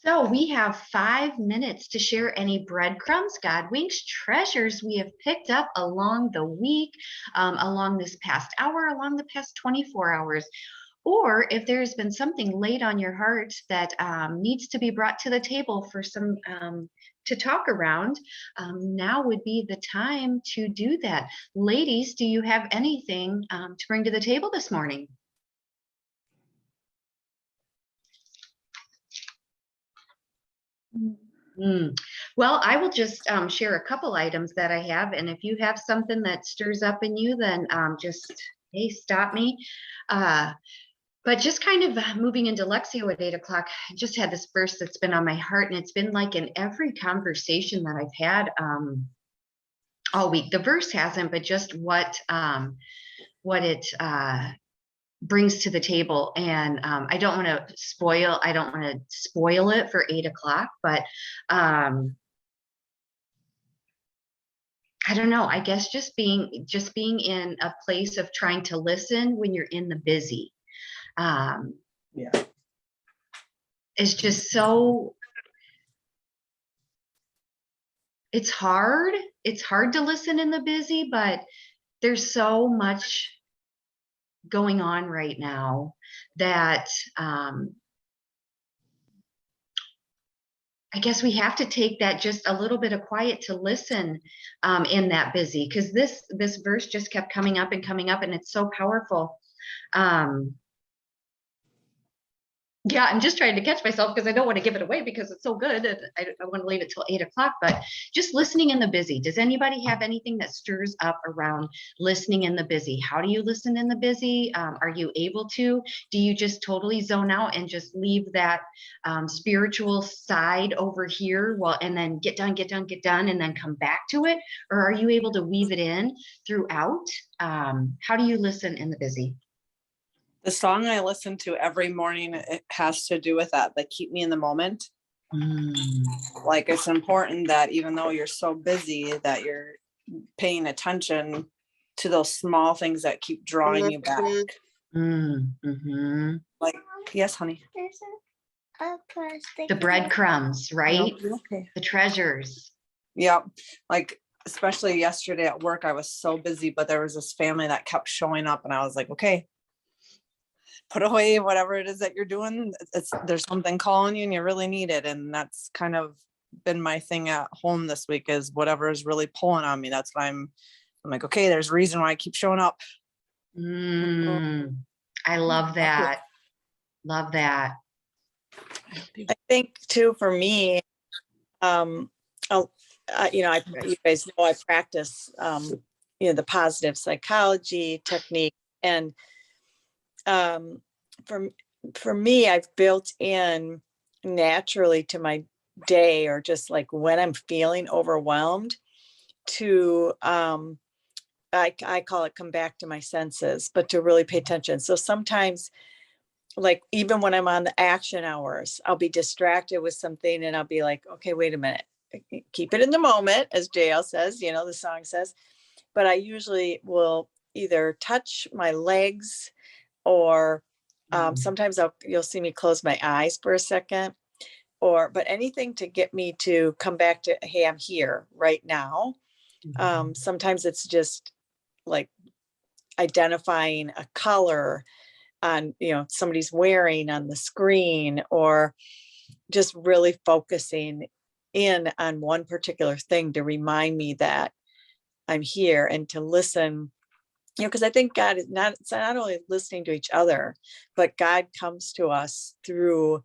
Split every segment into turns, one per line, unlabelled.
So we have 5 minutes to share any breadcrumbs, God winks, treasures we have picked up along the week, along this past hour, along the past 24 hours. Or if there's been something laid on your heart that needs to be brought to the table for some to talk around, now would be the time to do that. Ladies, do you have anything to bring to the table this morning? Well, I will just share a couple items that I have, and if you have something that stirs up in you, then just hey, stop me. Uh, but just kind of moving into Lexio at 8 o'clock, I just had this verse that's been on my heart, and it's been like in every conversation that I've had all week. The verse hasn't, but just what it brings to the table. And I don't want to spoil it for 8 o'clock, but I don't know. I guess just being in a place of trying to listen when you're in the busy
Yeah.
is just so, it's hard. It's hard to listen in the busy, but there's so much going on right now that I guess we have to take that just a little bit of quiet to listen in that busy, because this verse just kept coming up and coming up, and it's so powerful. Yeah, I'm just trying to catch myself because I don't want to give it away because it's so good. And I want to leave it till 8 o'clock, but just listening in the busy. Does anybody have anything that stirs up around listening in the busy? How do you listen in the busy? Are you able to? Do you just totally zone out and just leave that spiritual side over here and then get done, and then come back to it? Or are you able to weave it in throughout? How do you listen in the busy?
The song I listen to every morning, it has to do with that. They keep me in the moment. Like, it's important that even though you're so busy, that you're paying attention to those small things that keep drawing you back. Like, yes, honey.
There's a plastic.
The breadcrumbs, right?
Okay.
The treasures.
Yeah. Like, especially yesterday at work, I was so busy, but there was this family that kept showing up, and I was like, okay, put away whatever it is that you're doing. There's something calling you and you really need it. And that's kind of been my thing at home this week, is whatever is really pulling on me. That's why I'm like, okay, there's a reason why I keep showing up.
I love that. Love that.
I think too, for me, you guys know I practice, the positive psychology technique, and for me, I've built in naturally to my day, or just like when I'm feeling overwhelmed, to I call it come back to my senses, but to really pay attention. So sometimes, like even when I'm on the action hours, I'll be distracted with something and I'll be like, okay, wait a minute, keep it in the moment, as JL says, the song says. But I usually will either touch my legs, or sometimes you'll see me close my eyes for a second, but anything to get me to come back to, hey, I'm here right now. Sometimes it's just like identifying a color on, somebody's wearing on the screen, or just really focusing in on one particular thing to remind me that I'm here, and to listen. Because I think God is it's not only listening to each other, but God comes to us through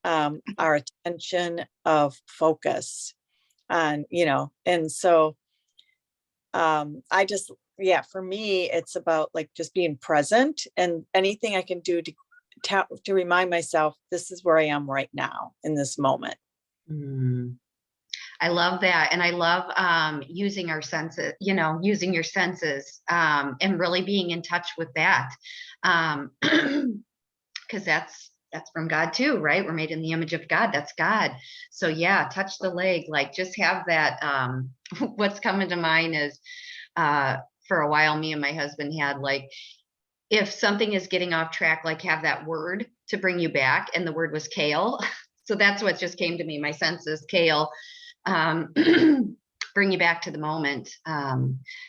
our attention of focus on, and so I just, for me, it's about like just being present, and anything I can do to remind myself, this is where I am right now in this moment.
I love that. And I love using our senses, using your senses and really being in touch with that. Because that's from God too, right? We're made in the image of God. That's God. So yeah, touch the leg, like just have that. What's coming to mind is for a while, me and my husband had like, if something is getting off track, like have that word to bring you back. And the word was kale. So that's what just came to me. My senses, kale, um, bring you back to the moment.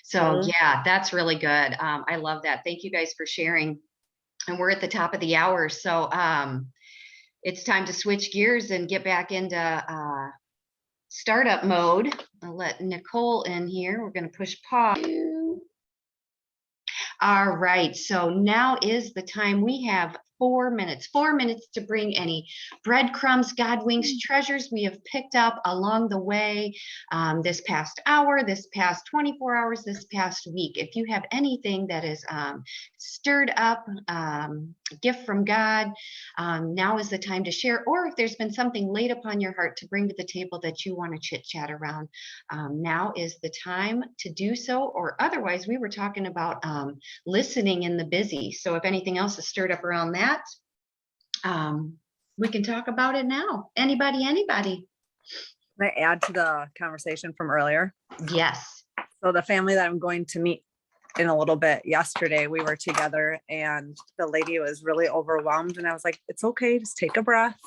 So
Mhm.
yeah, that's really good. I love that. Thank you guys for sharing. And we're at the top of the hour. So it's time to switch gears and get back into startup mode. I'll let Nicole in here. We're going to push pause. All right, so now is the time. We have 4 minutes to bring any breadcrumbs, God winks, treasures we have picked up along the way this past hour, this past 24 hours, this past week. If you have anything that is stirred up, gift from God, now is the time to share. Or if there's been something laid upon your heart to bring to the table that you want to chit chat around, now is the time to do so. Or otherwise, we were talking about listening in the busy. So if anything else is stirred up around that, we can talk about it now. Anybody?
Can I add to the conversation from earlier?
Yes.
So the family that I'm going to meet in a little bit, yesterday we were together and the lady was really overwhelmed, and I was like, it's okay, just take a breath.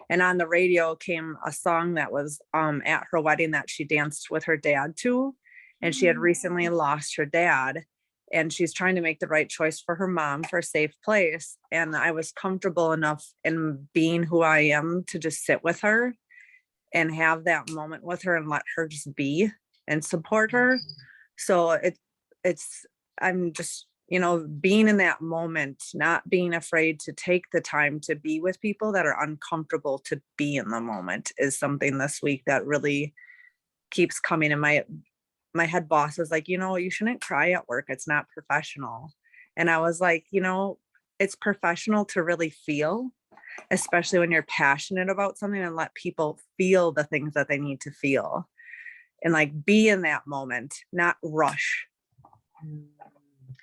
And on the radio came a song that was at her wedding that she danced with her dad to, and she had recently lost her dad, and she's trying to make the right choice for her mom, for a safe place. And I was comfortable enough in being who I am to just sit with her and have that moment with her and let her just be and support her. So I'm just, being in that moment, not being afraid to take the time to be with people that are uncomfortable to be in the moment is something this week that really keeps coming. And my head boss was like, you shouldn't cry at work. It's not professional. And I was like, it's professional to really feel, especially when you're passionate about something, and let people feel the things that they need to feel and like be in that moment, not rush.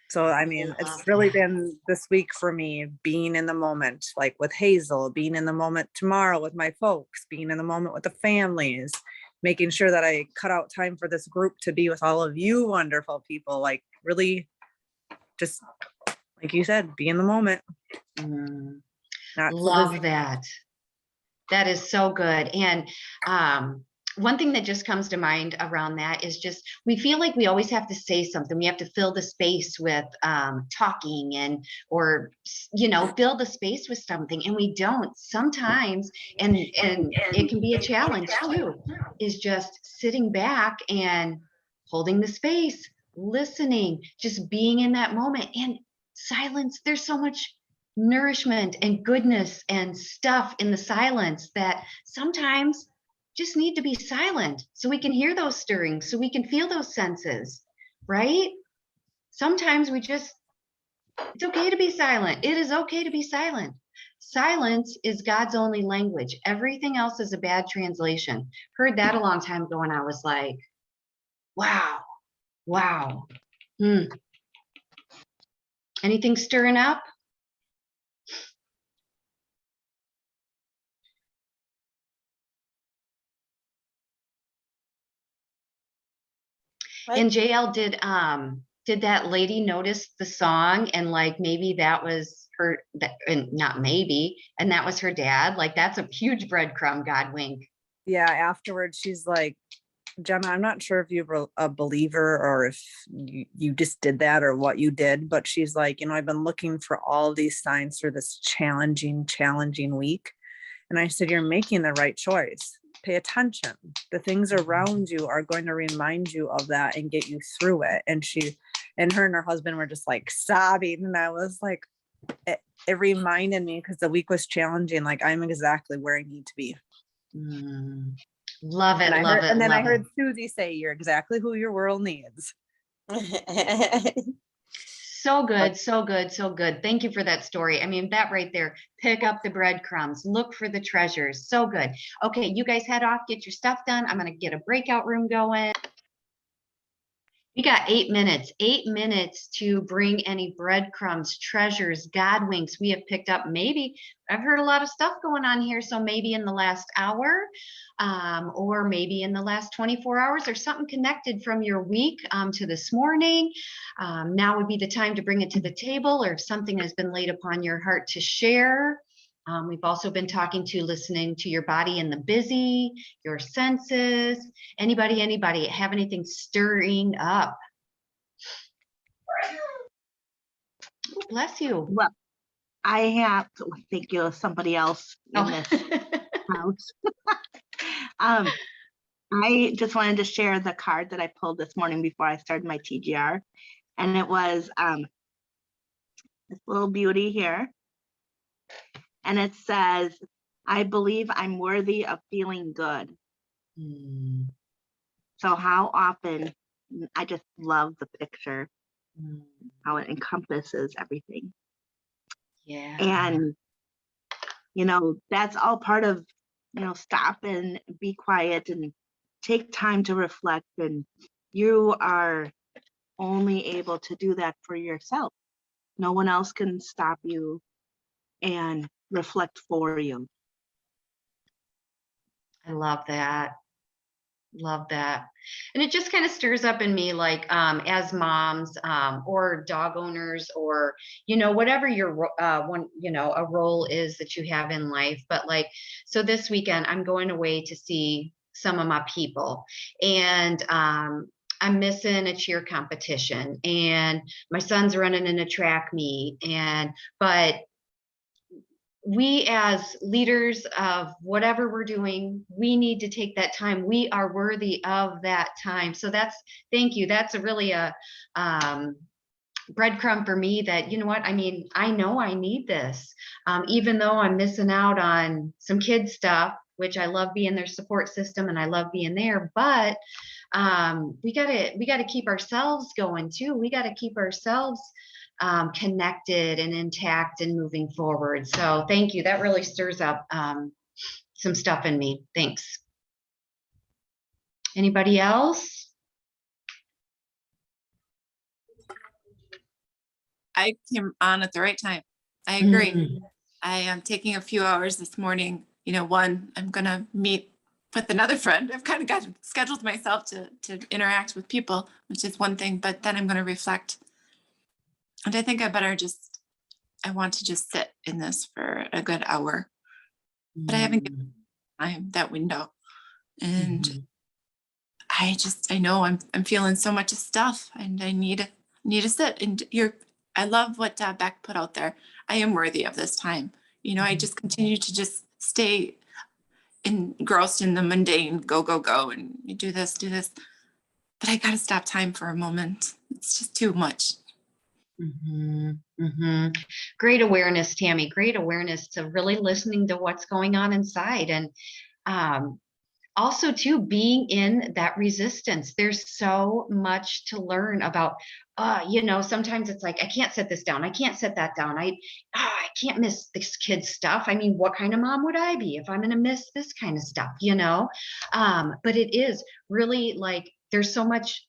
So, I mean, it's really been this week for me, being in the moment, like with Hazel, being in the moment tomorrow with my folks, being in the moment with the families, making sure that I cut out time for this group to be with all of you wonderful people, like really just, like you said, be in the moment. Not so
Love
busy.
that. That is so good. And one thing that just comes to mind around that is just, we feel like we always have to say something. We have to fill the space with talking or fill the space with something. And we don't sometimes. And it can be a challenge too, is just sitting back and holding the space, listening, just being in that moment. And silence, there's so much nourishment and goodness and stuff in the silence that sometimes just need to be silent so we can hear those stirrings, so we can feel those senses, right? Sometimes it's okay to be silent. It is okay to be silent. Silence is God's only language. Everything else is a bad translation. Heard that a long time ago, and I was like, wow. Anything stirring up? And JL, did that lady notice the song and like maybe that was her, and not maybe, and that was her dad? Like that's a huge breadcrumb, God wink.
Yeah, afterwards she's like, Jenna, I'm not sure if you're a believer or if you just did that or what you did, but she's like, I've been looking for all these signs for this challenging week. And I said, you're making the right choice. Pay attention. The things around you are going to remind you of that and get you through it. And her and her husband were just like sobbing. And I was like, it reminded me, because the week was challenging, like I'm exactly where I need to be.
Love it,
And then I heard Susie say, you're exactly who your world needs.
So good, so good, so good. Thank you for that story. I mean, that right there, pick up the breadcrumbs, look for the treasures. So good. Okay, you guys head off, get your stuff done. I'm going to get a breakout room going. We got 8 minutes to bring any breadcrumbs, treasures, God winks we have picked up. Maybe I've heard a lot of stuff going on here. So maybe in the last hour, or maybe in the last 24 hours, or something connected from your week to this morning. Now would be the time to bring it to the table, or if something has been laid upon your heart to share. We've also been talking to listening to your body in the busy, your senses. Anybody have anything stirring up? Oh, bless you.
Well, I have to thank you, somebody else in
Oh.
this house. I just wanted to share the card that I pulled this morning before I started my TGR. And it was this little beauty here. And it says, I believe I'm worthy of feeling good.
Mm,
So how often, I just love the picture,
mm,
how it encompasses everything.
yeah.
And, that's all part of, stop and be quiet and take time to reflect. And you are only able to do that for yourself. No one else can stop you and reflect for you.
I love that. Love that. And it just kind of stirs up in me, like, as moms, or dog owners, or, whatever your, one, a role is that you have in life. But like, so this weekend, I'm going away to see some of my people, and, I'm missing a cheer competition, and my son's running in a track meet, but we as leaders of whatever we're doing, we need to take that time. We are worthy of that time. So thank you. That's really a breadcrumb for me that, you know what, I mean, I know I need this, even though I'm missing out on some kid stuff, which I love being their support system and I love being there, but we gotta keep ourselves going too. We gotta keep ourselves connected and intact and moving forward. So thank you. That really stirs up some stuff in me. Thanks. Anybody else?
I came on at the right time. I agree.
Mm.
I am taking a few hours this morning. One, I'm going to meet with another friend. I've kind of got scheduled myself to interact with people, which is one thing, but then I'm going to reflect. And I think I want to just sit in this for a good hour, but I haven't given time that window. And
Mhm.
I know I'm feeling so much stuff and I need to sit. And I love what Beck put out there. I am worthy of this time. I just continue to just stay engrossed in the mundane, go, and you do this. But I got to stop time for a moment. It's just too much.
Great awareness, Tammy. Great awareness to really listening to what's going on inside. And also too, being in that resistance. There's so much to learn about, sometimes it's like, I can't set this down. I can't set that down. I can't miss this kid's stuff. I mean, what kind of mom would I be if I'm going to miss this kind of stuff, but it is really like, there's so much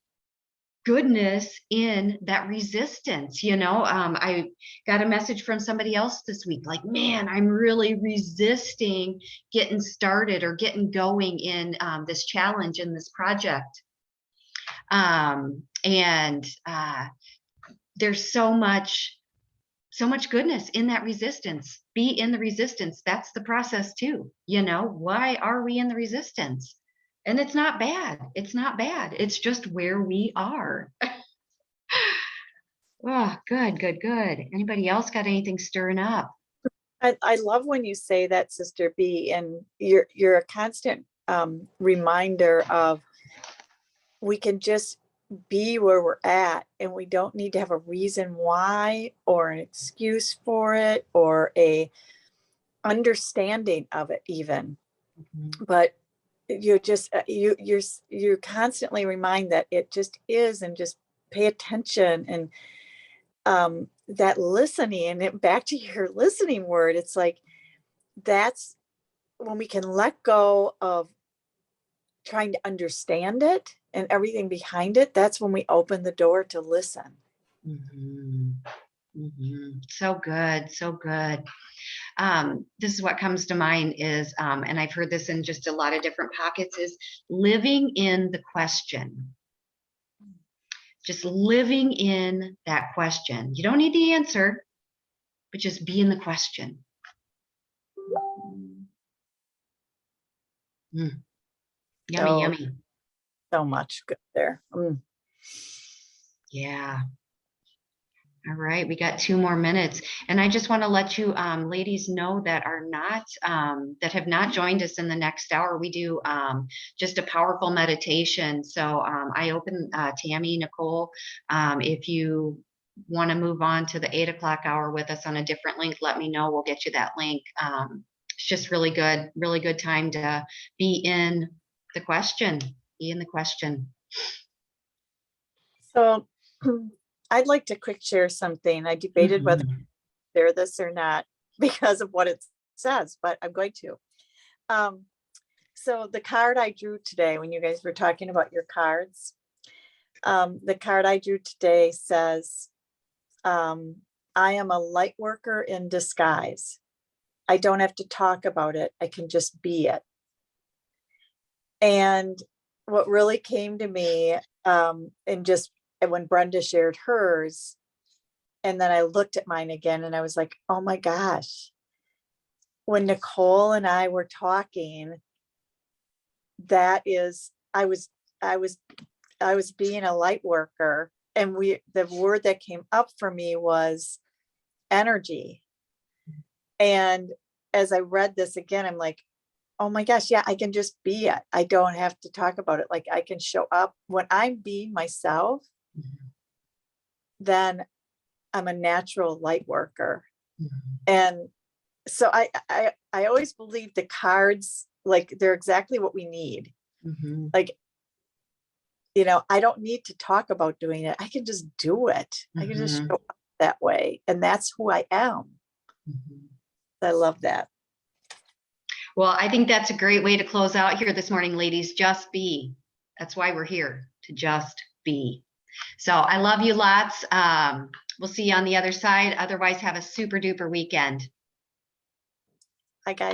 goodness in that resistance. I got a message from somebody else this week, like, man, I'm really resisting getting started or getting going in this challenge in this project. And there's so much goodness in that resistance. Be in the resistance. That's the process too. Why are we in the resistance? And it's not bad. It's not bad. It's just where we are. Oh, good. Anybody else got anything stirring up?
I love when you say that, Sister B, and you're a constant reminder of we can just be where we're at and we don't need to have a reason why or an excuse for it or a understanding of it even. But you're just you're constantly remind that it just is, and just pay attention. And that listening, and back to your listening word, it's like that's when we can let go of trying to understand it and everything behind it. That's when we open the door to listen.
So good. This is what comes to mind is, and I've heard this in just a lot of different pockets, is living in the question. Just living in that question. You don't need the answer, but just be in the question. Yummy,
So-
yummy.
So much good there.
Yeah. All right, we got 2 more minutes. And I just want to let you ladies know that are not, that have not joined us in the next hour. We do just a powerful meditation. So I open Tammy, Nicole, if you want to move on to the 8 o'clock hour with us on a different link, let me know. We'll get you that link. It's just really good time to be in the question, be in the question.
So I'd like to quick share something. I debated whether to
Mhm.
share this or not because of what it says, but I'm going to. So the card I drew today, when you guys were talking about your cards, the card I drew today says, I am a light worker in disguise. I don't have to talk about it. I can just be it. And what really came to me, and when Brenda shared hers, and then I looked at mine again and I was like, oh my gosh. When Nicole and I were talking, that is, I was being a light worker, and the word that came up for me was energy. And as I read this again, I'm like, oh my gosh, yeah, I can just be it. I don't have to talk about it. Like, I can show up when I'm being myself, then I'm a natural light worker. And so I always believe the cards, like, they're exactly what we need.
Mhm.
Like, I don't need to talk about doing it. I can just do it. I can just
Mhm.
show up that way. And that's who I am.
Mhm.
I love that.
Well, I think that's a great way to close out here this morning, ladies. Just be. That's why we're here, to just be. So I love you lots. We'll see you on the other side. Otherwise, have a super duper weekend.
Hi, guys.